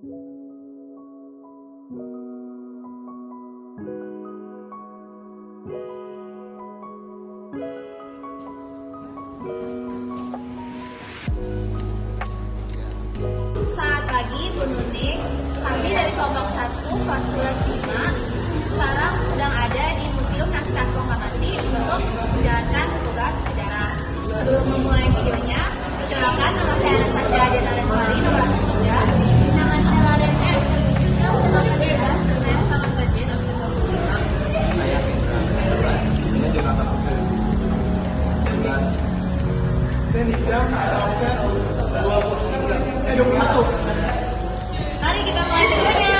Selamat pagi, Bu Nuning. Kami dari kelompok 1, kelas 11 5, sekarang sedang ada di Museum Naskah Proklamasi untuk menjalankan tugas sejarah. Sebelum memulai videonya, perkenalkan, nama saya Anastasia Dena Reswari, nomor 3. Nama saya Ladana Esel, nomor 3. Saya Sama Gaji, nomor 23. Saya Fitra Hendra, ini Jonathan Hussein. 11. Saya Nidam, Hussein, 21. Mari kita mulai videonya.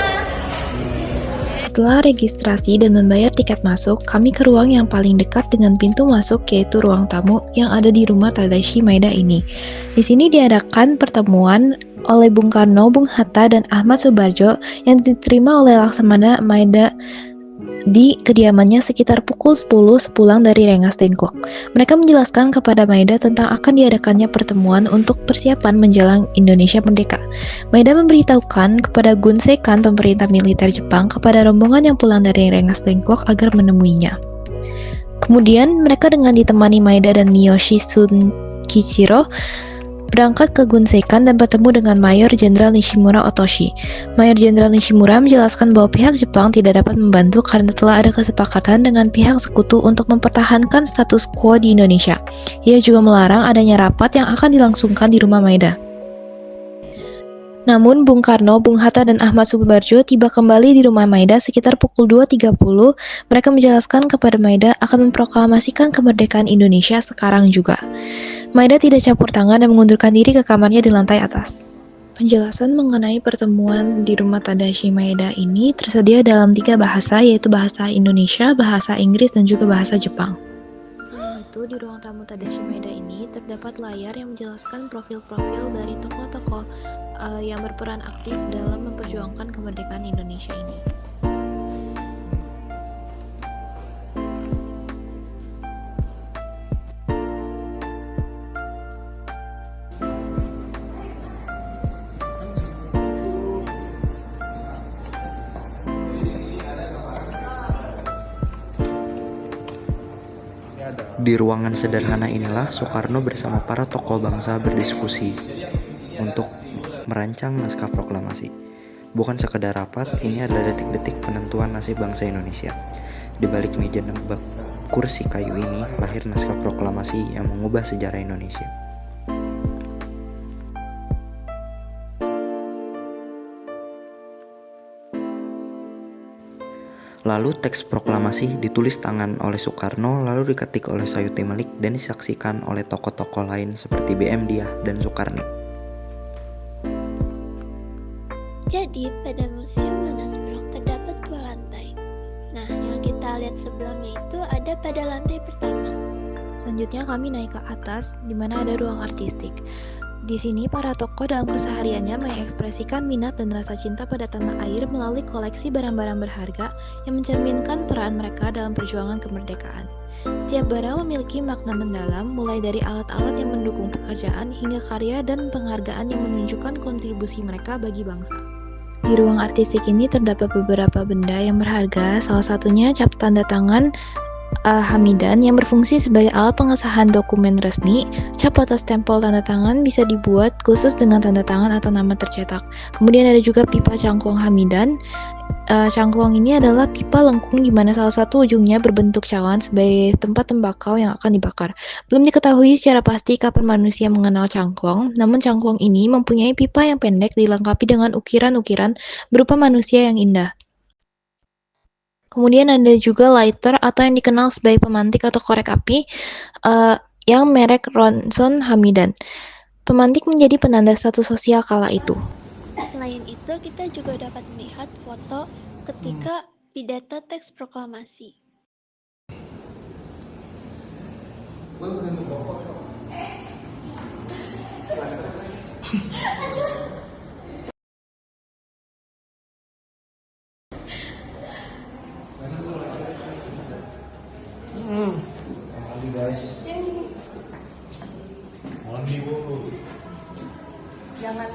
Setelah registrasi dan membayar tiket masuk, kami ke ruang yang paling dekat dengan pintu masuk, yaitu ruang tamu yang ada di rumah Tadashi Maeda ini. Di sini diadakan pertemuan oleh Bung Karno, Bung Hatta, dan Ahmad Subarjo yang diterima oleh Laksamana Maeda di kediamannya sekitar pukul 10 sepulang dari Rengas Dengklok. Mereka menjelaskan kepada Maeda tentang akan diadakannya pertemuan untuk persiapan menjelang Indonesia merdeka. Maeda memberitahukan kepada Gun Seikan, pemerintah militer Jepang, kepada rombongan yang pulang dari Rengas Dengklok agar menemuinya. Kemudian mereka dengan ditemani Maeda dan Miyoshi Kichiro berangkat ke Gun Seikan dan bertemu dengan Mayor Jenderal Nishimura Otoshi. Mayor Jenderal Nishimura menjelaskan bahwa pihak Jepang tidak dapat membantu karena telah ada kesepakatan dengan pihak sekutu untuk mempertahankan status quo di Indonesia. Ia juga melarang adanya rapat yang akan dilangsungkan di rumah Maeda. Namun, Bung Karno, Bung Hatta, dan Ahmad Subarjo tiba kembali di rumah Maeda sekitar pukul 2.30. Mereka menjelaskan kepada Maeda akan memproklamasikan kemerdekaan Indonesia sekarang juga. Maeda tidak campur tangan dan mengundurkan diri ke kamarnya di lantai atas. Penjelasan mengenai pertemuan di rumah Tadashi Maeda ini tersedia dalam 3 bahasa, yaitu bahasa Indonesia, bahasa Inggris, dan juga bahasa Jepang. Selain itu, di ruang tamu Tadashi Maeda ini terdapat layar yang menjelaskan profil-profil dari tokoh-tokoh yang berperan aktif dalam memperjuangkan kemerdekaan Indonesia ini. Di ruangan sederhana inilah Soekarno bersama para tokoh bangsa berdiskusi untuk merancang naskah proklamasi. Bukan sekedar rapat, ini adalah detik-detik penentuan nasib bangsa Indonesia. Di balik meja nebak kursi kayu ini lahir naskah proklamasi yang mengubah sejarah Indonesia. Lalu teks proklamasi ditulis tangan oleh Soekarno, lalu diketik oleh Sayuti Melik dan disaksikan oleh tokoh-tokoh lain seperti BM Diah dan Soekarni. Jadi pada Museum Manasbrok terdapat 2 lantai. Nah, yang kita lihat sebelumnya itu ada pada lantai pertama. Selanjutnya kami naik ke atas, di mana ada ruang artistik. Di sini para tokoh dalam kesehariannya mengekspresikan minat dan rasa cinta pada tanah air melalui koleksi barang-barang berharga yang mencerminkan peran mereka dalam perjuangan kemerdekaan. Setiap barang memiliki makna mendalam, mulai dari alat-alat yang mendukung pekerjaan hingga karya dan penghargaan yang menunjukkan kontribusi mereka bagi bangsa. Di ruang artistik ini terdapat beberapa benda yang berharga, salah satunya cap tanda tangan Hamidan yang berfungsi sebagai alat pengesahan dokumen resmi. Cap atau stempel tanda tangan bisa dibuat khusus dengan tanda tangan atau nama tercetak. Kemudian ada juga pipa cangklong Hamidan. Cangklong ini adalah pipa lengkung di mana salah satu ujungnya berbentuk cawan sebagai tempat tembakau yang akan dibakar. Belum diketahui secara pasti kapan manusia mengenal cangklong, namun cangklong ini mempunyai pipa yang pendek dilengkapi dengan ukiran-ukiran berupa manusia yang indah. Kemudian ada juga lighter atau yang dikenal sebagai pemantik atau korek api yang merek Ronson Hamidan. Pemantik menjadi penanda status sosial kala itu. Selain itu, kita juga dapat melihat foto ketika pidato teks proklamasi. Guys, mohon dibuka. Jangan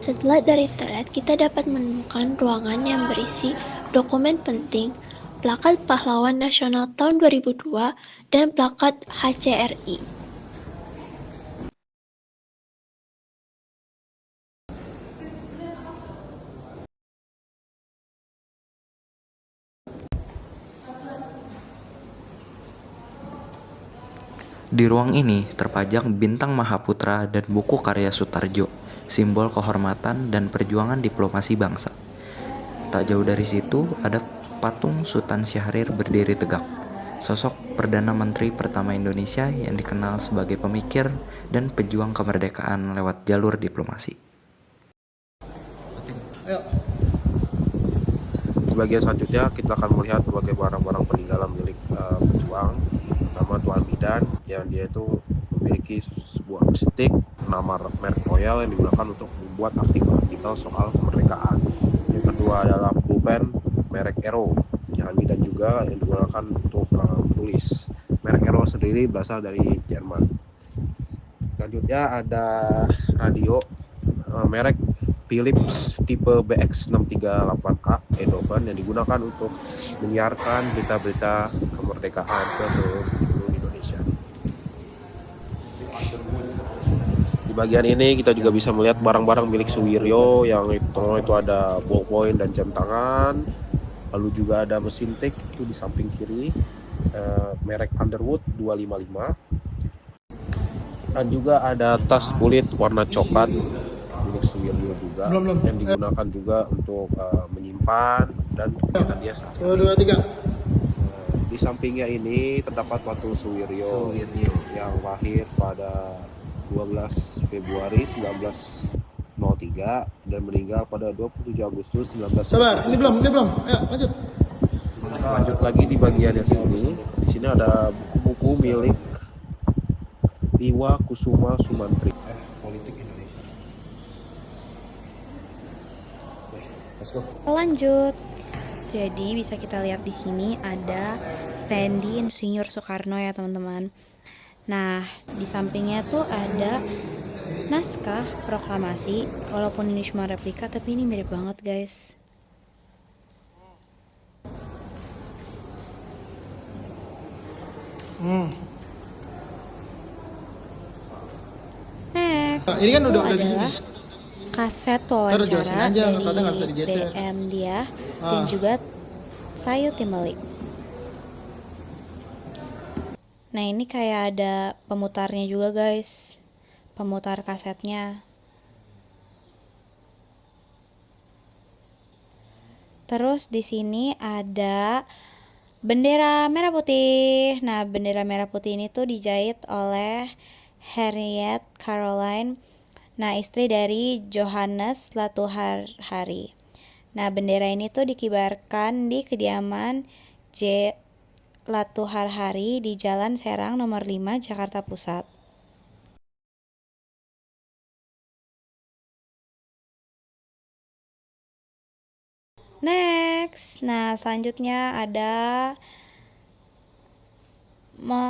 Setelah dari toilet, kita dapat menemukan ruangan yang berisi dokumen penting, plakat Pahlawan Nasional tahun 2002, dan plakat HCRI. Di ruang ini terpajang bintang Mahaputra dan buku karya Sutarjo, simbol kehormatan dan perjuangan diplomasi bangsa. Tak jauh dari situ ada patung Sultan Syahrir berdiri tegak, sosok Perdana Menteri pertama Indonesia yang dikenal sebagai pemikir dan pejuang kemerdekaan lewat jalur diplomasi. Di bagian selanjutnya kita akan melihat berbagai barang-barang peninggalan milik pejuang, pertama Tuan Midan yang dia itu memiliki sebuah stick nama merek Royal yang digunakan untuk membuat artikel-artikel soal kemerdekaan. Yang kedua adalah pulpen merek Aero yang Midan juga yang digunakan untuk menulis. Merek Aero sendiri berasal dari Jerman. Selanjutnya ada radio merek Philips tipe BX638A Eindhoven yang digunakan untuk menyiarkan berita-berita kemerdekaan ke seluruh Indonesia. Di bagian ini kita juga bisa melihat barang-barang milik Suwiryo yang itu ada ballpoint dan jam tangan. Lalu juga ada mesin tik itu di samping kiri merek Underwood 255. Dan juga ada tas kulit warna coklat milik Suwiryo juga yang digunakan juga untuk menyimpan dan kegiatan dia saat ini. Di sampingnya ini terdapat patung Suwiryo yang lahir pada 12 Februari 1903 dan meninggal pada 27 Agustus 1900. Sabar, ini belum. Ayo, lanjut. Lanjut lagi di bagian yang sini. Di sini ada buku-buku milik Iwa Kusuma Sumantri. Politik Indonesia. Lanjut. Jadi bisa kita lihat di sini ada standi Insinyur Soekarno ya teman-teman. Nah, di sampingnya tuh ada naskah proklamasi. Walaupun ini cuma replika, tapi ini mirip banget guys. Next, Ini kan itu udah adalah kaset Terus jelasin wawancara aja, dari katanya nggak bisa digeser. DM dia dan juga Sayu Timalik. Nah ini kayak ada pemutarnya juga guys, pemutar kasetnya. Terus di sini ada bendera merah putih. Nah bendera merah putih ini tuh dijahit oleh Harriet Caroline, nah istri dari Johannes Latuharhari. Nah bendera ini tuh dikibarkan di kediaman J. Latuharhari di Jalan Serang nomor 5 Jakarta Pusat. Next, nah selanjutnya ada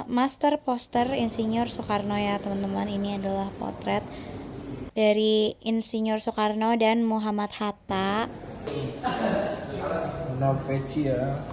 master poster Insinyur Soekarno ya teman-teman. Ini adalah potret dari Insinyur Soekarno dan Muhammad Hatta. Nah, peci ya.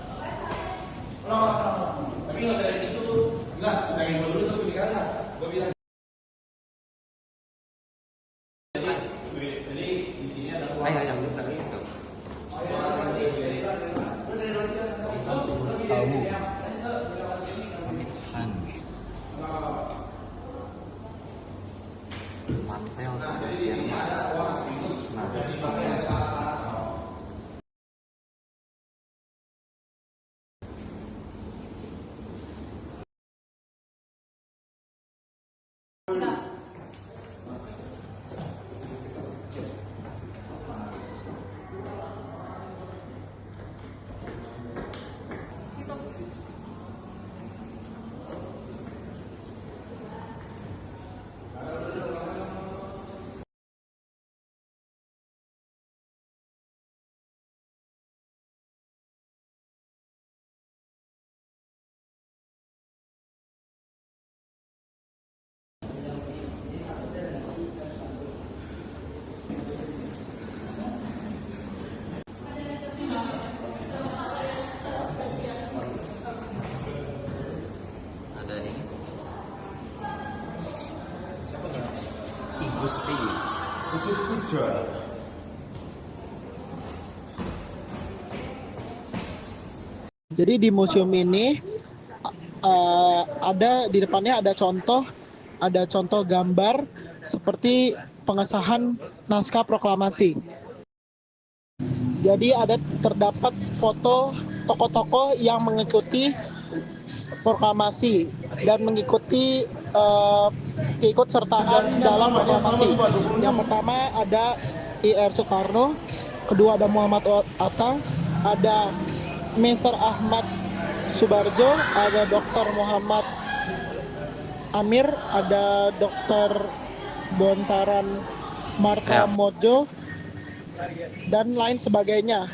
Jadi di museum ini ada di depannya ada contoh gambar seperti pengesahan naskah proklamasi. Jadi terdapat foto tokoh-tokoh yang mengikuti proklamasi dan mengikuti keikutsertaan dalam proklamasi. Yang pertama ada I.R. Soekarno, kedua ada Muhammad Hatta, ada Mr. Ahmad Subarjo, ada Dr. Muhammad Amir, ada Dr. Bontaran Marta Mojo, dan lain sebagainya.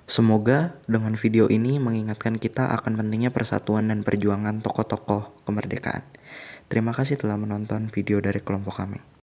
Semoga dengan video ini mengingatkan kita akan pentingnya persatuan dan perjuangan tokoh-tokoh kemerdekaan. Terima kasih telah menonton video dari kelompok kami.